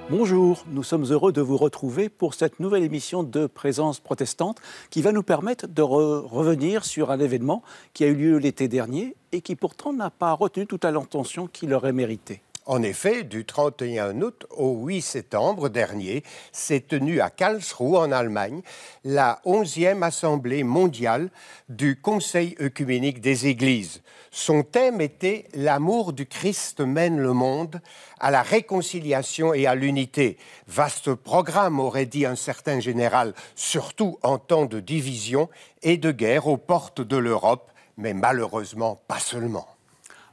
Bonjour, nous sommes heureux de vous retrouver pour cette nouvelle émission de Présence protestante qui va nous permettre de revenir sur un événement qui a eu lieu l'été dernier et qui pourtant n'a pas retenu toute l'attention qu'il aurait mérité. En effet, du 31 août au 8 septembre dernier, s'est tenue à Karlsruhe, en Allemagne, la 11e Assemblée mondiale du Conseil œcuménique des Églises. Son thème était « L'amour du Christ mène le monde à la réconciliation et à l'unité ». Vaste programme, aurait dit un certain général, surtout en temps de division et de guerre aux portes de l'Europe, mais malheureusement pas seulement.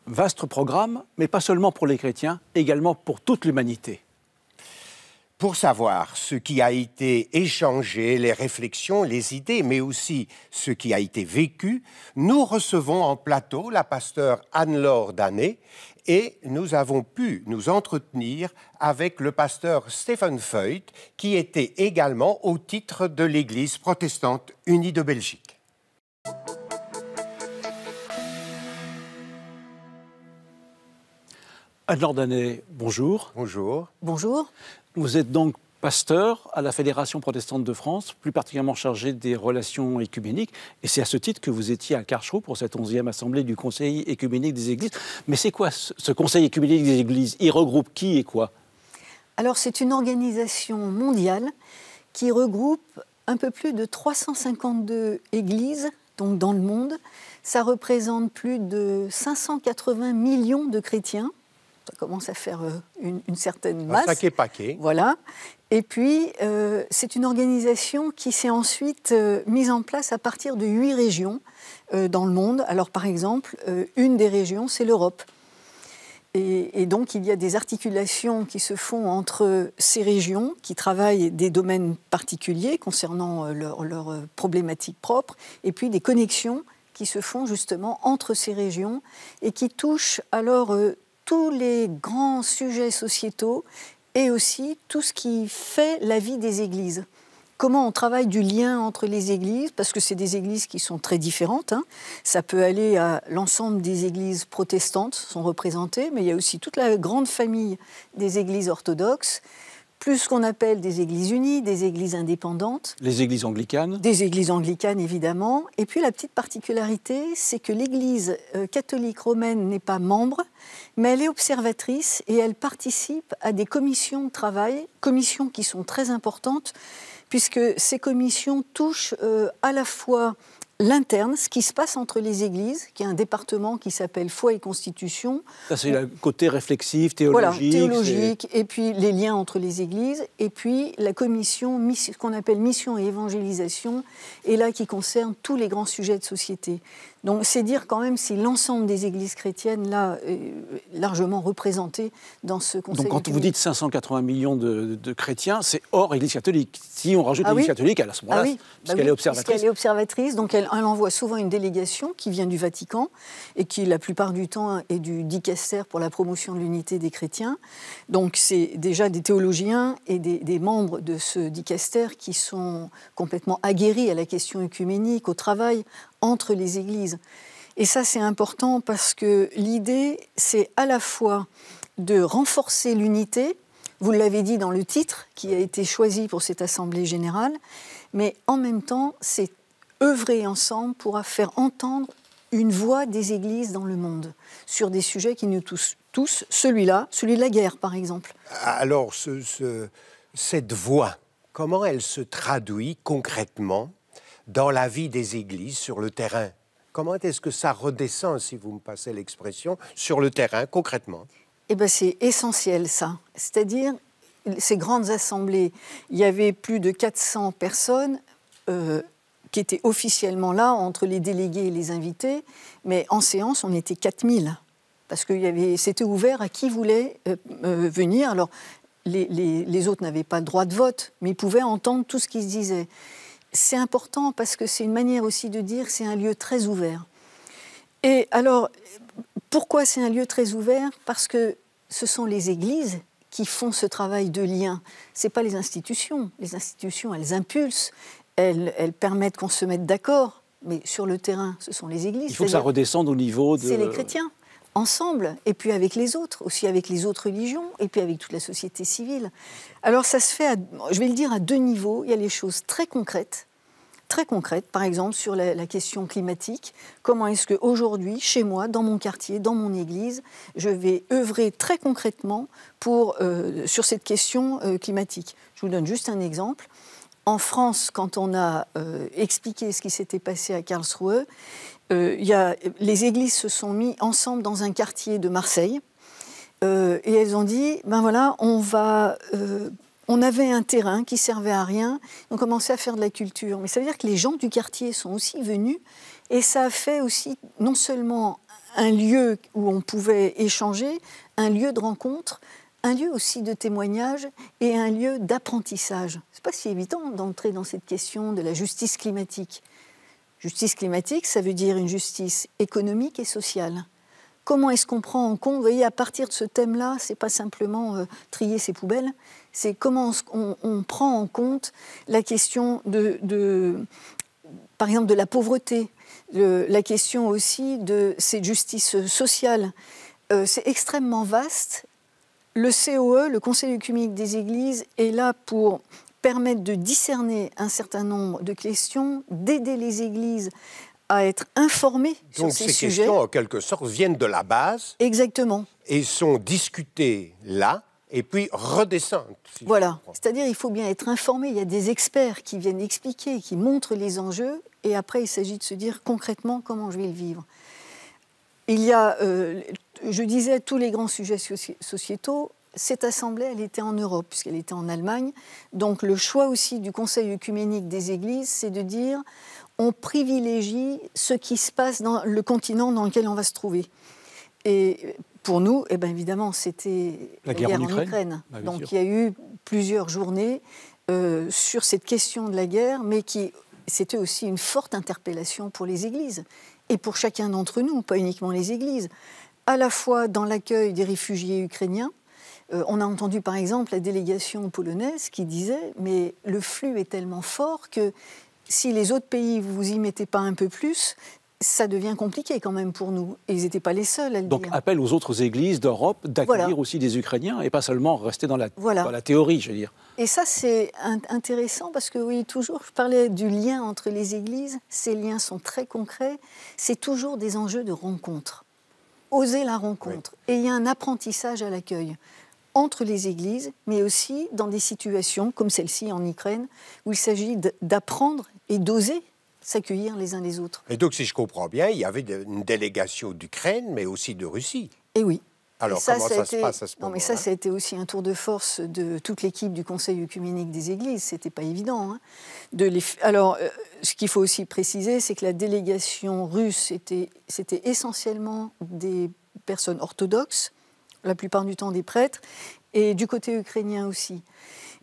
Vaste programme, mais pas seulement pour les chrétiens, également pour toute l'humanité. Pour savoir ce qui a été échangé, les réflexions, les idées, mais aussi ce qui a été vécu, nous recevons en plateau la pasteure Anne-Laure Danet et nous avons pu nous entretenir avec le pasteur Stefan Voigt, qui était également au titre de l'Église protestante unie de Belgique. Anne-Laure Danet, bonjour. Bonjour. Bonjour. Vous êtes donc pasteur à la Fédération protestante de France, plus particulièrement chargé des relations écuméniques. Et c'est à ce titre que vous étiez à Karlsruhe pour cette 11e assemblée du Conseil écuménique des Églises. Mais c'est quoi ce Conseil écuménique des Églises? Il regroupe qui et quoi? Alors c'est une organisation mondiale qui regroupe un peu plus de 352 églises donc dans le monde. Ça représente plus de 580 millions de chrétiens. Ça commence à faire une certaine masse. Un sacré paquet. Voilà. Et puis, c'est une organisation qui s'est ensuite mise en place à partir de 8 régions dans le monde. Alors, par exemple, une des régions, c'est l'Europe. Et donc, il y a des articulations qui se font entre ces régions, qui travaillent des domaines particuliers concernant leurs problématiques propres, et puis des connexions qui se font justement entre ces régions et qui touchent alors tous les grands sujets sociétaux et aussi tout ce qui fait la vie des églises. Comment on travaille du lien entre les églises, parce que c'est des églises qui sont très différentes. Ça peut aller à l'ensemble des églises protestantes sont représentées, mais il y a aussi toute la grande famille des églises orthodoxes, plus ce qu'on appelle des églises unies, des églises indépendantes. Les églises anglicanes. Des églises anglicanes, évidemment. Et puis la petite particularité, c'est que l'église catholique romaine n'est pas membre, mais elle est observatrice et elle participe à des commissions de travail, commissions qui sont très importantes, puisque ces commissions touchent à la fois l'interne, ce qui se passe entre les églises, qui est un département qui s'appelle Foi et Constitution. Ça, c'est le côté réflexif, théologique. Voilà, théologique, et puis les liens entre les églises, et puis la commission, ce qu'on appelle mission et évangélisation, est là qui concerne tous les grands sujets de société. Donc c'est dire quand même si l'ensemble des églises chrétiennes, là, est largement représentées dans ce conseil. Donc quand vous dites 580 millions de chrétiens, c'est hors Église catholique. Si on rajoute l'Église catholique, à ce moment-là, puisqu'elle est observatrice. Puisqu'elle est observatrice, donc elle envoie souvent une délégation qui vient du Vatican et qui, la plupart du temps, est du dicaster pour la promotion de l'unité des chrétiens. Donc c'est déjà des théologiens et des membres de ce dicaster qui sont complètement aguerris à la question œcuménique, au travail entre les églises. Et ça, c'est important parce que l'idée, c'est à la fois de renforcer l'unité, vous l'avez dit dans le titre qui a été choisi pour cette Assemblée générale, mais en même temps, c'est œuvrer ensemble pour faire entendre une voix des églises dans le monde sur des sujets qui nous touchent tous, celui-là, celui de la guerre, par exemple. Alors, cette voix, comment elle se traduit concrètement dans la vie des églises, sur le terrain? Comment est-ce que ça redescend, si vous me passez l'expression, sur le terrain, concrètement? Eh bien, c'est essentiel, ça. C'est-à-dire, ces grandes assemblées, il y avait plus de 400 personnes qui étaient officiellement là, entre les délégués et les invités, mais en séance, on était 4000, parce que c'était ouvert à qui voulait venir. Alors, les autres n'avaient pas le droit de vote, mais ils pouvaient entendre tout ce qui se disait. C'est important parce que c'est une manière aussi de dire que c'est un lieu très ouvert. Et alors, pourquoi c'est un lieu très ouvert? Parce que ce sont les églises qui font ce travail de lien. Ce n'est pas les institutions. Les institutions, elles impulsent, elles permettent qu'on se mette d'accord. Mais sur le terrain, ce sont les églises. Il faut que ça redescende au niveau de... C'est les chrétiens. ensemble, et puis avec les autres, aussi avec les autres religions, et puis avec toute la société civile. Alors ça se fait, je vais le dire, à 2 niveaux. Il y a les choses très concrètes, par exemple sur la question climatique. Comment est-ce qu'aujourd'hui, chez moi, dans mon quartier, dans mon église, je vais œuvrer très concrètement sur cette question climatique. Je vous donne juste un exemple. En France, quand on a expliqué ce qui s'était passé à Karlsruhe, les églises se sont mis ensemble dans un quartier de Marseille et elles ont dit, ben voilà, on avait un terrain qui servait à rien, on commençait à faire de la culture. Mais ça veut dire que les gens du quartier sont aussi venus et ça a fait aussi non seulement un lieu où on pouvait échanger, un lieu de rencontre, un lieu aussi de témoignage et un lieu d'apprentissage. C'est pas si évident d'entrer dans cette question de la justice climatique. Justice climatique, ça veut dire une justice économique et sociale. Comment est-ce qu'on prend en compte, vous voyez, à partir de ce thème-là, c'est pas simplement trier ses poubelles, c'est comment on prend en compte la question par exemple, de la pauvreté, la question aussi de cette justice sociale. C'est extrêmement vaste. Le COE, le Conseil œcuménique des Églises, est là pour permettre de discerner un certain nombre de questions, d'aider les Églises à être informées sur ces sujets. Donc ces questions, en quelque sorte, viennent de la base. Exactement. Et sont discutées là, et puis redescendent. Voilà. C'est-à-dire il faut bien être informé. Il y a des experts qui viennent expliquer, qui montrent les enjeux, et après il s'agit de se dire concrètement comment je vais le vivre. Il y a, je disais, tous les grands sujets sociétaux. Cette assemblée, elle était en Europe, puisqu'elle était en Allemagne. Donc le choix aussi du Conseil œcuménique des Églises, c'est de dire on privilégie ce qui se passe dans le continent dans lequel on va se trouver. Et pour nous, eh bien, évidemment, c'était la guerre en Ukraine. Donc il y a eu plusieurs journées sur cette question de la guerre, mais c'était aussi une forte interpellation pour les Églises. Et pour chacun d'entre nous, pas uniquement les Églises. À la fois dans l'accueil des réfugiés ukrainiens, on a entendu par exemple la délégation polonaise qui disait « mais le flux est tellement fort que si les autres pays, vous y mettez pas un peu plus, ça devient compliqué quand même pour nous. » Et ils n'étaient pas les seuls à le dire. Donc appel aux autres églises d'Europe d'accueillir aussi des Ukrainiens et pas seulement rester dans la théorie, je veux dire. Et ça, c'est intéressant parce que oui, toujours, je parlais du lien entre les églises. Ces liens sont très concrets. C'est toujours des enjeux de rencontre. Oser la rencontre. Oui. Et il y a un apprentissage à l'accueil entre les églises, mais aussi dans des situations comme celle-ci en Ukraine, où il s'agit d'apprendre et d'oser s'accueillir les uns les autres. Et donc, si je comprends bien, il y avait une délégation d'Ukraine, mais aussi de Russie. Et oui. Alors, comment ça se passe à ce moment-là ? Non, mais ça a été aussi un tour de force de toute l'équipe du Conseil œcuménique des Églises. C'était pas évident. Hein, Alors, ce qu'il faut aussi préciser, c'est que la délégation russe, c'était essentiellement des personnes orthodoxes, la plupart du temps des prêtres, et du côté ukrainien aussi.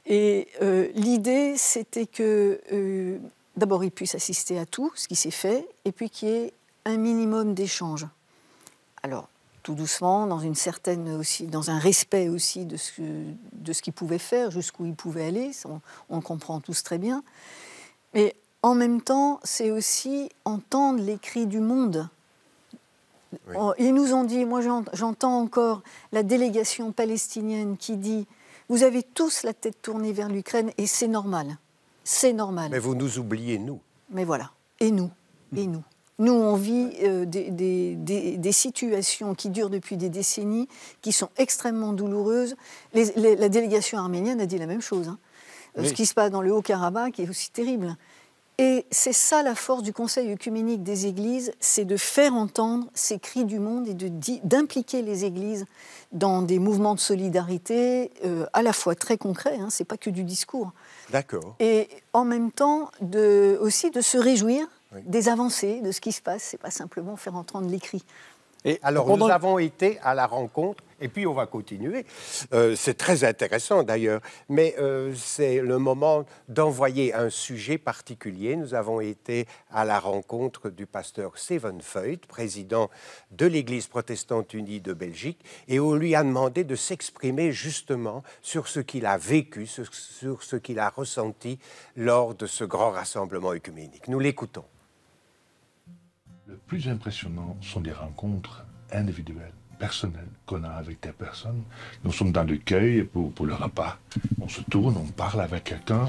Et l'idée, c'était que, d'abord, ils puissent assister à tout ce qui s'est fait, et puis qu'il y ait un minimum d'échanges. Alors, tout doucement, dans un respect aussi de ce qu'ils pouvaient faire, jusqu'où ils pouvaient aller, on le comprend tous très bien. Mais en même temps, c'est aussi entendre les cris du monde. Oui. Ils nous ont dit, moi j'entends encore la délégation palestinienne qui dit « Vous avez tous la tête tournée vers l'Ukraine et c'est normal. C'est normal. » Mais vous nous oubliez, nous. Mais voilà. Et nous. Et nous. Nous, on vit des situations qui durent depuis des décennies, qui sont extrêmement douloureuses. La délégation arménienne a dit la même chose. Hein. Oui. Ce qui se passe dans le Haut-Karabakh est aussi terrible. Et c'est ça la force du Conseil œcuménique des Églises, c'est de faire entendre ces cris du monde et d'impliquer les Églises dans des mouvements de solidarité à la fois très concrets, hein, c'est pas que du discours. D'accord. Et en même temps, aussi de se réjouir des avancées, de ce qui se passe, c'est pas simplement faire entendre les cris. Et alors, nous avons été à la rencontre, et puis on va continuer. C'est très intéressant d'ailleurs, mais c'est le moment d'envoyer un sujet particulier. Nous avons été à la rencontre du pasteur Steven Voigt, président de l'Église protestante unie de Belgique, et on lui a demandé de s'exprimer justement sur ce qu'il a vécu, sur ce qu'il a ressenti lors de ce grand rassemblement œcuménique. Nous l'écoutons. Le plus impressionnant sont des rencontres individuelles. personnel qu'on a avec des personnes. Nous sommes dans l'accueil pour le repas. On se tourne, on parle avec quelqu'un.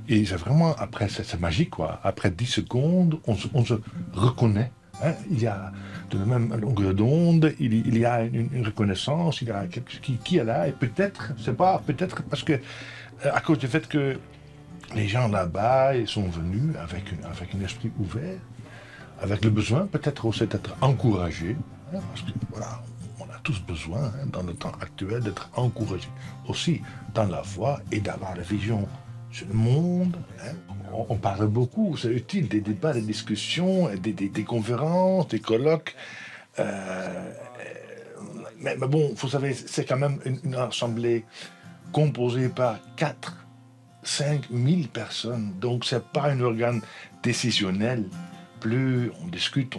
Et c'est vraiment, après, c'est magique, quoi. Après 10 secondes, on se reconnaît. Hein. Il y a de la même longueur d'onde, il y a une reconnaissance, il y a quelque chose qui est là. Et peut-être, c'est pas, peut-être parce que, à cause du fait que les gens là-bas, ils sont venus avec un esprit ouvert, avec le besoin peut-être aussi d'être encouragés, hein, parce que voilà, on a tous besoin, hein, dans le temps actuel, d'être encouragés aussi dans la foi et d'avoir la vision sur le monde. Hein. On parle beaucoup, c'est utile, des débats, des discussions, des conférences, des colloques. Mais bon, vous savez, c'est quand même une assemblée composée par 5 000 personnes. Donc, ce n'est pas un organe décisionnel. Plus on discute.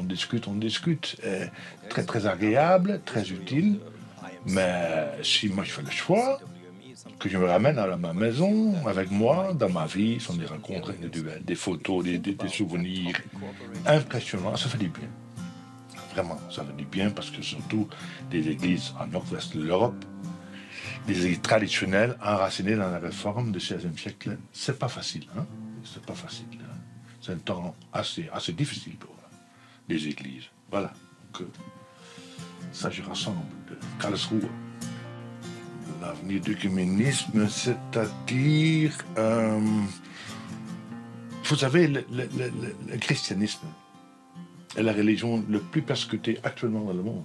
Très, très agréable, très utile. Mais si moi je fais le choix, que je me ramène à ma maison, avec moi, dans ma vie, ce sont des rencontres individuelles, des photos, des souvenirs impressionnants, ça fait du bien. Vraiment, ça fait du bien parce que surtout des églises en nord-ouest de l'Europe, des églises traditionnelles enracinées dans la réforme du XVIe siècle, c'est pas facile, hein? C'est pas facile. Hein? C'est un temps assez difficile pour les églises. Voilà. Donc, ça, je rassemble de Karlsruhe. L'avenir du communisme, c'est-à-dire, vous savez, le christianisme est la religion la plus persécutée actuellement dans le monde.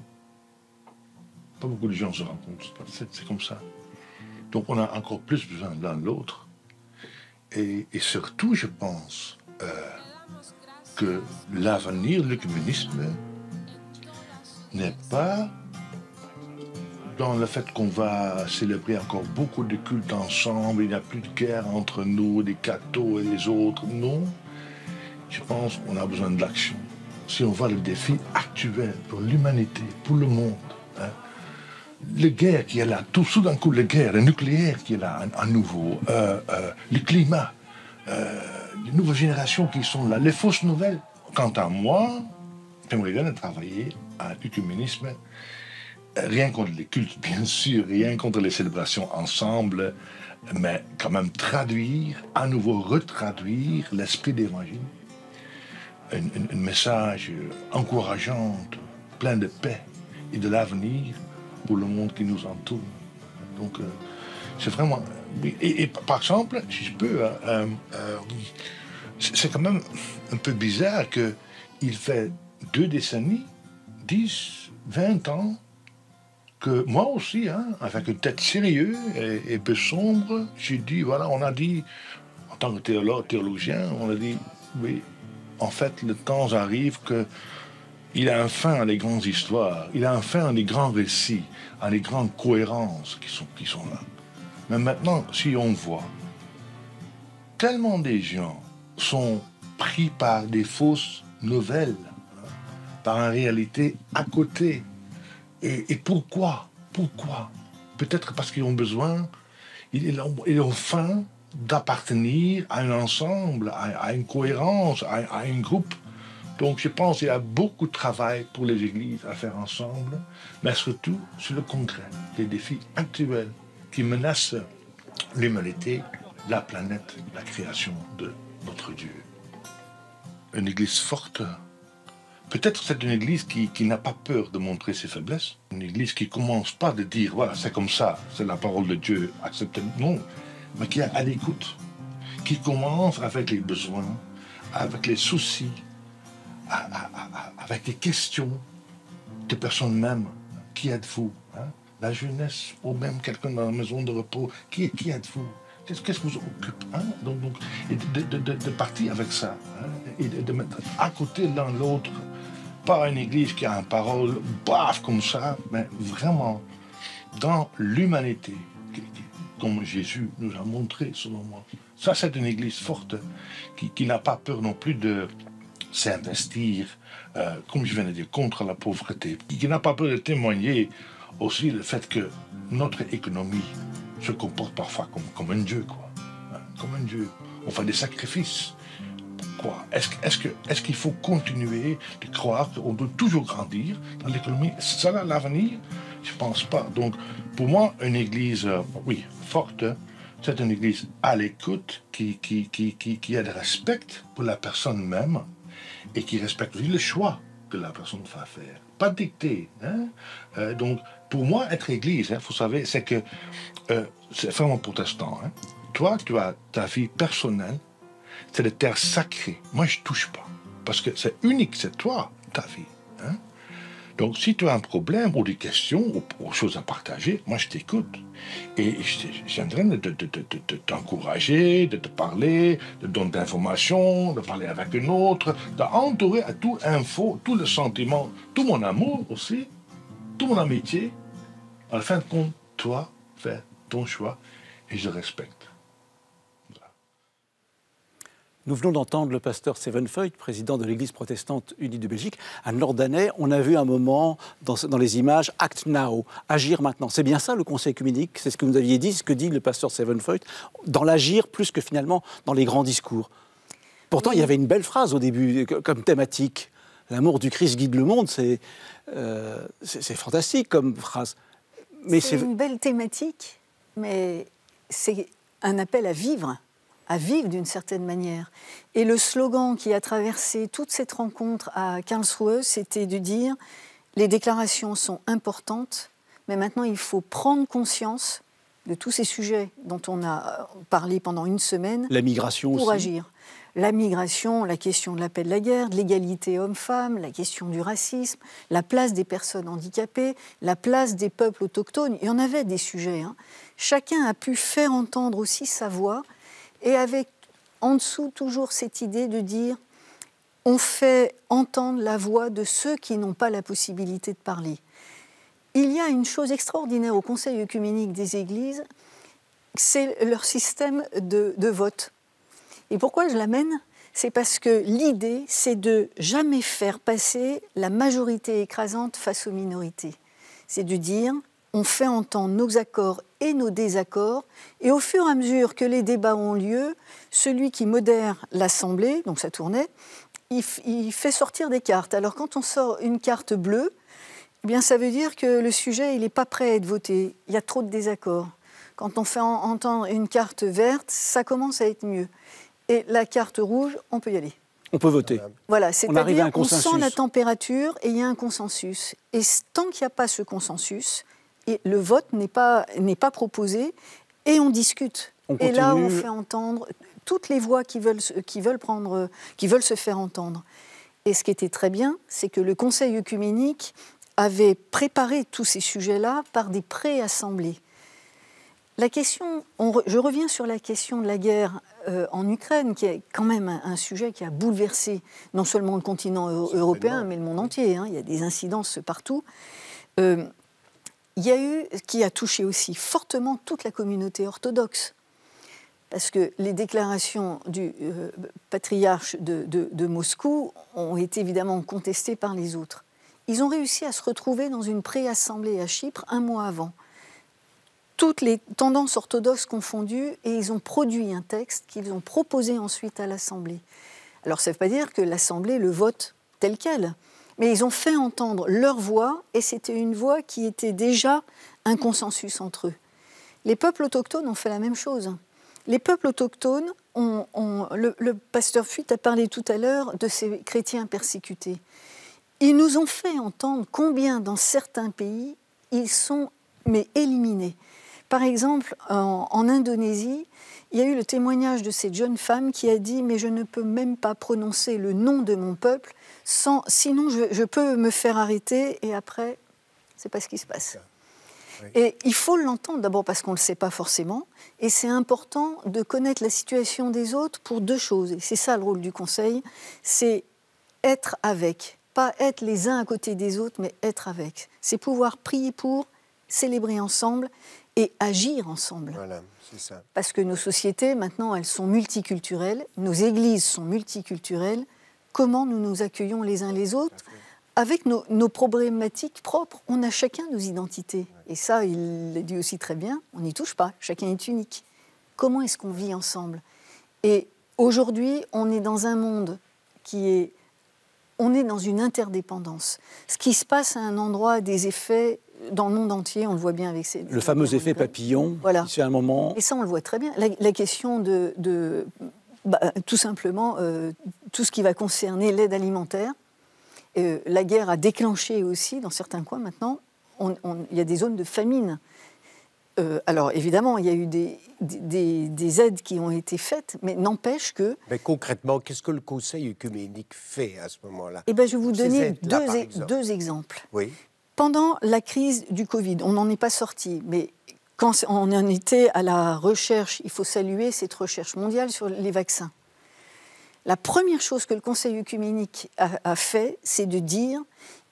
Pas beaucoup de gens se rendent compte, c'est comme ça. Donc on a encore plus besoin l'un de l'autre. Et surtout, je pense que l'avenir du communisme n'est pas dans le fait qu'on va célébrer encore beaucoup de cultes ensemble, il n'y a plus de guerre entre nous, les cathos et les autres. Non, je pense qu'on a besoin de l'action. Si on voit le défi actuel pour l'humanité, pour le monde, hein, la guerre qui est là, tout d'un coup, la guerre, le nucléaire qui est là à nouveau, le climat, les nouvelles générations qui sont là, les fausses nouvelles. Quant à moi, j'aimerais bien travailler à l'œcuménisme, rien contre les cultes, bien sûr, rien contre les célébrations ensemble, mais quand même traduire, à nouveau retraduire l'esprit d'évangile. Un message encourageant, plein de paix et de l'avenir pour le monde qui nous entoure. Donc, c'est vraiment... Et par exemple, si je peux, c'est quand même un peu bizarre qu'il fait 2 décennies, 10, 20 ans, que moi aussi, hein, avec une tête sérieuse et peu sombre, j'ai dit, voilà, on a dit, en tant que théologien, on a dit, oui, en fait, le temps arrive qu'il a un fin à les grandes histoires, il a un fin à les grands récits, à les grandes cohérences qui sont là. Mais maintenant, si on voit, tellement des gens sont pris par des fausses nouvelles, hein, par une réalité à côté. Et pourquoi? Peut-être parce qu'ils ont besoin, ils ont faim d'appartenir à un ensemble, à une cohérence, à un groupe. Donc je pense qu'il y a beaucoup de travail pour les églises à faire ensemble, mais surtout sur le concret, les défis actuels qui menacent l'humanité, la planète, la création de notre Dieu. Une église forte, peut-être c'est une église qui n'a pas peur de montrer ses faiblesses, une église qui ne commence pas de dire, voilà, c'est comme ça, c'est la parole de Dieu, acceptez. Non, mais qui est à l'écoute, qui commence avec les besoins, avec les soucis, avec des questions de personnes même. Qui êtes-vous, hein? La jeunesse, ou même quelqu'un dans la maison de repos, qui êtes-vous? Qu'est-ce qui vous occupe, hein? Donc, et de partir avec ça, hein? Et de mettre à côté l'un l'autre, pas une église qui a une parole baf comme ça, mais vraiment dans l'humanité, comme Jésus nous a montré, selon moi. Ça, c'est une église forte qui n'a pas peur non plus de s'investir, comme je viens de dire, contre la pauvreté, qui n'a pas peur de témoigner aussi le fait que notre économie se comporte parfois comme un dieu, quoi. Hein, comme un dieu. On fait des sacrifices. Pourquoi? Est-ce qu'il faut continuer de croire qu'on doit toujours grandir dans l'économie? C'est ça l'avenir? Je ne pense pas. Donc, pour moi, une église, oui, forte, c'est une église à l'écoute, qui a le respect pour la personne même et qui respecte aussi le choix que la personne va faire. Pas dicté. Hein? Donc, pour moi, être église, vous savez, c'est que c'est vraiment protestant. Hein? Toi, tu as ta vie personnelle, c'est le terre sacré. Moi, je ne touche pas. Parce que c'est unique, c'est toi, ta vie. Hein? Donc, si tu as un problème ou des questions ou choses à partager, moi, je t'écoute. Et j'aimerais de t'encourager, de te parler, de donner de l'information, de parler avec une autre, d'entourer à tout info, tout le sentiment, tout mon amour aussi, tout mon amitié. À la fin de compte, toi, fais ton choix et je respecte. Nous venons d'entendre le pasteur Steven Voigt, président de l'Église protestante unie de Belgique. À Norderney, on a vu un moment dans les images « Act now », agir maintenant. C'est bien ça le conseil œcuménique, c'est ce que vous aviez dit, ce que dit le pasteur Steven Voigt, dans l'agir plus que finalement dans les grands discours. Pourtant, il y avait une belle phrase au début comme thématique. L'amour du Christ guide le monde, c'est fantastique comme phrase. C'est une belle thématique, mais c'est un appel à vivre d'une certaine manière. Et le slogan qui a traversé toute cette rencontre à Karlsruhe, c'était de dire « les déclarations sont importantes, mais maintenant il faut prendre conscience de tous ces sujets dont on a parlé pendant une semaine la migration pour aussi. Agir. La migration, la question de la paix de la guerre, de l'égalité homme-femme, la question du racisme, la place des personnes handicapées, la place des peuples autochtones. Il y en avait des sujets. Hein. Chacun a pu faire entendre aussi sa voix et avec en dessous toujours cette idée de dire on fait entendre la voix de ceux qui n'ont pas la possibilité de parler. Il y a une chose extraordinaire au Conseil œcuménique des Églises, c'est leur système de vote. Et pourquoi je l'amène ? C'est parce que l'idée, c'est de jamais faire passer la majorité écrasante face aux minorités. C'est de dire, on fait entendre nos accords et nos désaccords, et au fur et à mesure que les débats ont lieu, celui qui modère l'Assemblée, donc ça tournait, il fait sortir des cartes. Alors quand on sort une carte bleue, eh bien ça veut dire que le sujet il n'est pas prêt à être voté, il y a trop de désaccords. Quand on fait entendre une carte verte, ça commence à être mieux. Et la carte rouge, on peut y aller. On peut voter. Voilà, c'est-à-dire qu'on sent la température et il y a un consensus. Et tant qu'il n'y a pas ce consensus, et le vote n'est pas proposé et on discute. Et là, on fait entendre toutes les voix qui veulent se faire entendre. Et ce qui était très bien, c'est que le Conseil œcuménique avait préparé tous ces sujets-là par des pré-assemblées. La question, je reviens sur la question de la guerre en Ukraine, qui est quand même un sujet qui a bouleversé non seulement le continent européen, mais le monde entier. Hein. Il y a des incidences partout. Il y a eu, qui a touché aussi fortement toute la communauté orthodoxe, parce que les déclarations du patriarche de Moscou ont été évidemment contestées par les autres. Ils ont réussi à se retrouver dans une pré-assemblée à Chypre un mois avant. Toutes les tendances orthodoxes confondues, et ils ont produit un texte qu'ils ont proposé ensuite à l'Assemblée. Alors ça ne veut pas dire que l'Assemblée le vote tel quel, mais ils ont fait entendre leur voix, et c'était une voix qui était déjà un consensus entre eux. Les peuples autochtones ont fait la même chose. Les peuples autochtones, le pasteur Voigt a parlé tout à l'heure de ces chrétiens persécutés. Ils nous ont fait entendre combien dans certains pays, ils sont éliminés. Par exemple, en Indonésie, il y a eu le témoignage de cette jeune femme qui a dit « mais je ne peux même pas prononcer le nom de mon peuple, sinon je peux me faire arrêter et après, c'est pas ce qui se passe. » Oui. Et il faut l'entendre d'abord parce qu'on ne le sait pas forcément, et c'est important de connaître la situation des autres pour deux choses. Et c'est ça le rôle du Conseil, c'est être avec, pas être les uns à côté des autres, mais être avec. C'est pouvoir prier pour, célébrer ensemble et agir ensemble. Voilà, c'est ça. Parce que nos sociétés, maintenant, elles sont multiculturelles, nos églises sont multiculturelles. Comment nous nous accueillons les uns les autres ? Avec nos problématiques propres, on a chacun nos identités. Et ça, il l'a dit aussi très bien, on n'y touche pas, chacun est unique. Comment est-ce qu'on vit ensemble ? Et aujourd'hui, on est dans un monde on est dans une interdépendance. Ce qui se passe à un endroit a des effets dans le monde entier, on le voit bien avec ces... Le fameux effet papillon, voilà. c'est un moment... Et ça, on le voit très bien. La question tout simplement, tout ce qui va concerner l'aide alimentaire. La guerre a déclenché aussi, dans certains coins maintenant, il y a des zones de famine. Alors évidemment, il y a eu des aides qui ont été faites, mais n'empêche que... Mais concrètement, qu'est-ce que le Conseil œcuménique fait à ce moment-là? Eh bien, je vais vous donner deux exemples. Oui. Pendant la crise du Covid, on n'en est pas sorti, mais quand on en était à la recherche, il faut saluer cette recherche mondiale sur les vaccins. La première chose que le Conseil œcuménique a fait, c'est de dire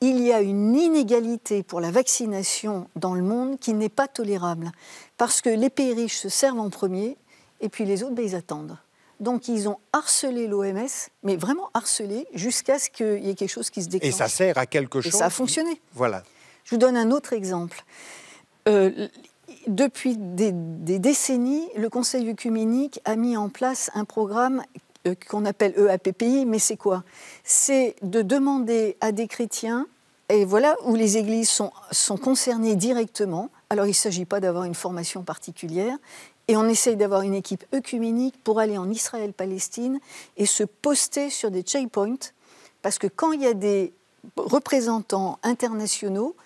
il y a une inégalité pour la vaccination dans le monde qui n'est pas tolérable, parce que les pays riches se servent en premier, et puis les autres, ils attendent. Donc ils ont harcelé l'OMS, mais vraiment harcelé, jusqu'à ce qu'il y ait quelque chose qui se déclenche. Et ça sert à quelque chose. Et ça a fonctionné. Voilà. Je vous donne un autre exemple. Depuis des décennies, le Conseil œcuménique a mis en place un programme qu'on appelle EAPPI, mais c'est quoi? C'est de demander à des chrétiens, et voilà où les églises sont concernées directement. Alors il ne s'agit pas d'avoir une formation particulière, et on essaye d'avoir une équipe œcuménique pour aller en Israël-Palestine et se poster sur des checkpoints, parce que quand il y a des représentants internationaux,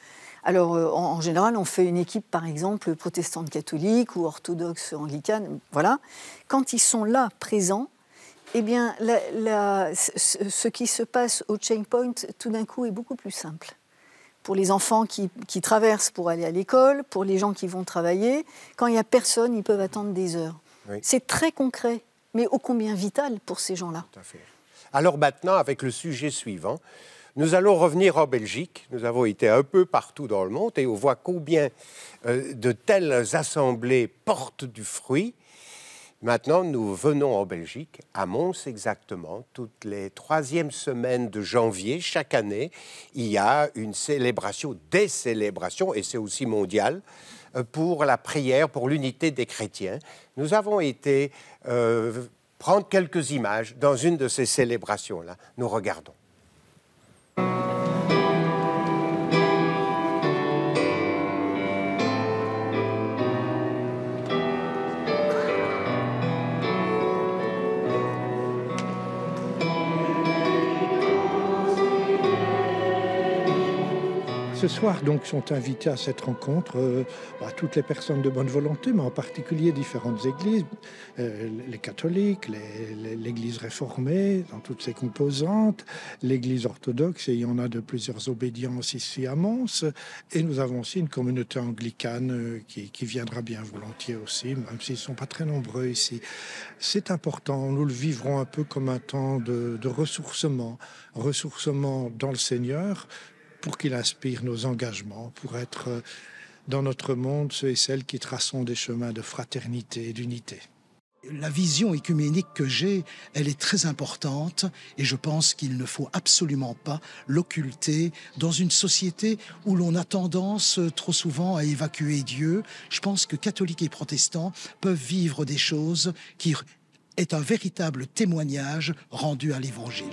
alors en général on fait une équipe par exemple protestante catholique ou orthodoxe anglicane, voilà, quand ils sont là présents, eh bien, ce qui se passe au checkpoint, tout d'un coup, est beaucoup plus simple. Pour les enfants qui traversent pour aller à l'école, pour les gens qui vont travailler, quand il n'y a personne, ils peuvent attendre des heures. Oui. C'est très concret, mais ô combien vital pour ces gens-là. Tout à fait. Alors maintenant, avec le sujet suivant, nous allons revenir en Belgique. Nous avons été un peu partout dans le monde et on voit combien de telles assemblées portent du fruit. Maintenant, nous venons en Belgique, à Mons exactement, toutes les 3e semaines de janvier, chaque année, il y a une célébration, des célébrations, et c'est aussi mondial, pour la prière, pour l'unité des chrétiens. Nous avons été prendre quelques images dans une de ces célébrations-là. Nous regardons. Ce soir, donc, sont invités à cette rencontre toutes les personnes de bonne volonté, mais en particulier différentes églises, les catholiques, l'église réformée dans toutes ses composantes, l'église orthodoxe, et il y en a de plusieurs obédiences ici à Mons, et nous avons aussi une communauté anglicane qui viendra bien volontiers aussi, même s'ils ne sont pas très nombreux ici. C'est important, nous le vivrons un peu comme un temps de ressourcement dans le Seigneur, pour qu'il inspire nos engagements, pour être dans notre monde ceux et celles qui traceront des chemins de fraternité et d'unité. La vision œcuménique que j'ai, elle est très importante et je pense qu'il ne faut absolument pas l'occulter dans une société où l'on a tendance trop souvent à évacuer Dieu. Je pense que catholiques et protestants peuvent vivre des choses qui est un véritable témoignage rendu à l'Évangile.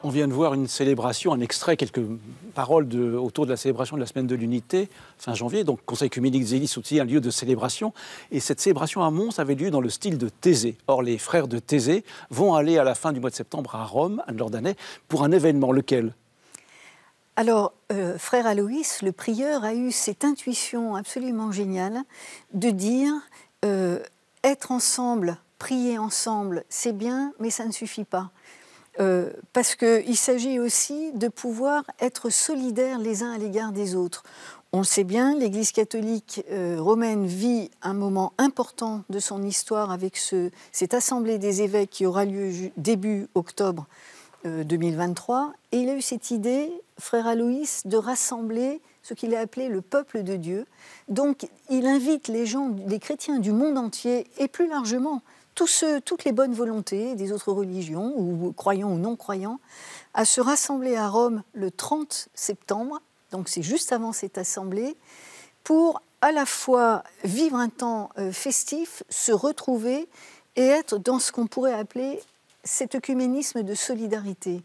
On vient de voir une célébration, un extrait, quelques paroles autour de la célébration de la Semaine de l'Unité, fin janvier. Donc, Conseil œcuménique des Églises, aussi un lieu de célébration. Et cette célébration à Mons avait lieu dans le style de Thésée. Or, les frères de Thésée vont aller à la fin du mois de septembre à Rome, à Nordannais, pour un événement. Lequel? Alors, frère Aloïs, le prieur, a eu cette intuition absolument géniale de dire être ensemble, prier ensemble, c'est bien, mais ça ne suffit pas. Parce qu'il s'agit aussi de pouvoir être solidaires les uns à l'égard des autres. On le sait bien, l'Église catholique romaine vit un moment important de son histoire avec cette assemblée des évêques qui aura lieu début octobre 2023. Et il a eu cette idée, frère Aloïs, de rassembler ce qu'il a appelé le peuple de Dieu. Donc il invite les gens, les chrétiens du monde entier et plus largement toutes les bonnes volontés des autres religions, ou croyants ou non-croyants, à se rassembler à Rome le 30 septembre, donc c'est juste avant cette assemblée, pour à la fois vivre un temps festif, se retrouver et être dans ce qu'on pourrait appeler cet œcuménisme de solidarité.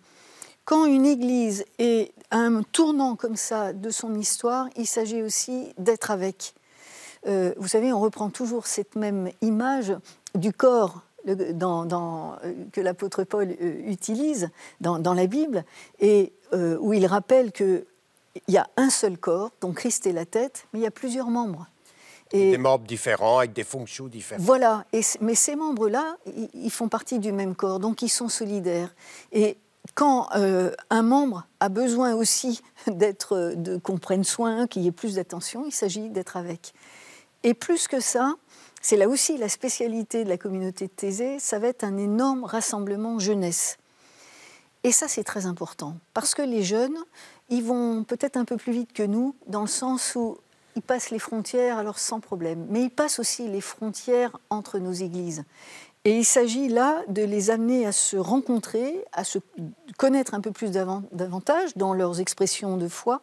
Quand une église est un tournant comme ça de son histoire, il s'agit aussi d'être avec. Vous savez, on reprend toujours cette même image du corps que l'apôtre Paul utilise dans la Bible, et où il rappelle qu'il y a un seul corps, dont Christ est la tête, mais il y a plusieurs membres. Et des membres différents, avec des fonctions différentes. Voilà, mais ces membres-là, ils font partie du même corps, donc ils sont solidaires. Et quand un membre a besoin aussi qu'on prenne soin, qu'il y ait plus d'attention, il s'agit d'être avec. Et plus que ça, c'est là aussi la spécialité de la communauté de Thésée, ça va être un énorme rassemblement jeunesse. Et ça, c'est très important, parce que les jeunes, ils vont peut-être un peu plus vite que nous, dans le sens où ils passent les frontières, alors sans problème, mais ils passent aussi les frontières entre nos églises. Et il s'agit là de les amener à se rencontrer, à se connaître un peu plus davantage dans leurs expressions de foi,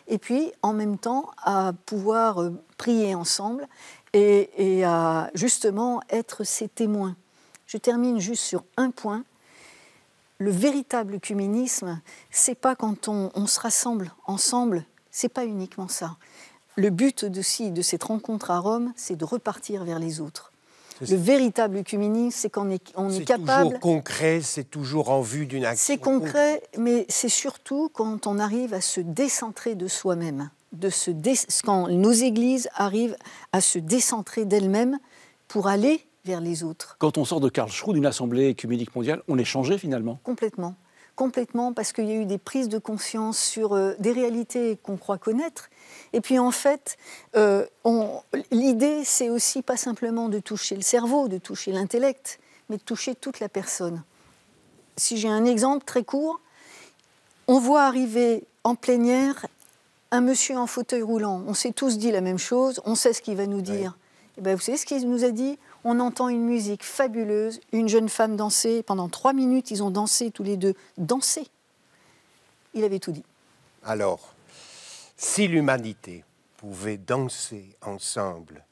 et puis en même temps à pouvoir prier ensemble et à justement être ses témoins. Je termine juste sur un point. Le véritable œcuménisme, c'est pas quand on se rassemble ensemble, c'est pas uniquement ça. Le but de cette rencontre à Rome, c'est de repartir vers les autres. Le véritable œcuménisme, c'est qu'on est capable... C'est toujours concret, c'est toujours en vue d'une action. C'est concret, mais c'est surtout quand on arrive à se décentrer de soi-même, quand nos églises arrivent à se décentrer d'elles-mêmes pour aller vers les autres. Quand on sort de Karlsruhe, d'une assemblée œcuménique mondiale, on est changé finalement. Complètement, parce qu'il y a eu des prises de conscience sur des réalités qu'on croit connaître. Et puis en fait, l'idée, c'est aussi pas simplement de toucher le cerveau, de toucher l'intellect, mais de toucher toute la personne. Si j'ai un exemple très court, on voit arriver en plénière un monsieur en fauteuil roulant. On s'est tous dit la même chose, on sait ce qu'il va nous dire. Et bien, vous savez ce qu'il nous a dit ? On entend une musique fabuleuse, une jeune femme danser. Pendant 3 minutes, ils ont dansé tous les deux. Danser. Il avait tout dit. Alors, si l'humanité pouvait danser ensemble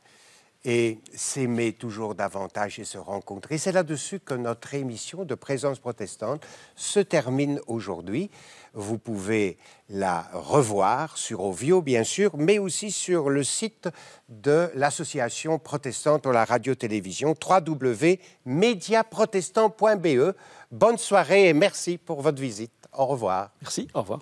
et s'aimer toujours davantage et se rencontrer, c'est là-dessus que notre émission de Présence protestante se termine aujourd'hui. Vous pouvez la revoir sur Ovio, bien sûr, mais aussi sur le site de l'Association protestante pour la radio-télévision, www.mediaprotestant.be. Bonne soirée et merci pour votre visite. Au revoir. Merci, au revoir.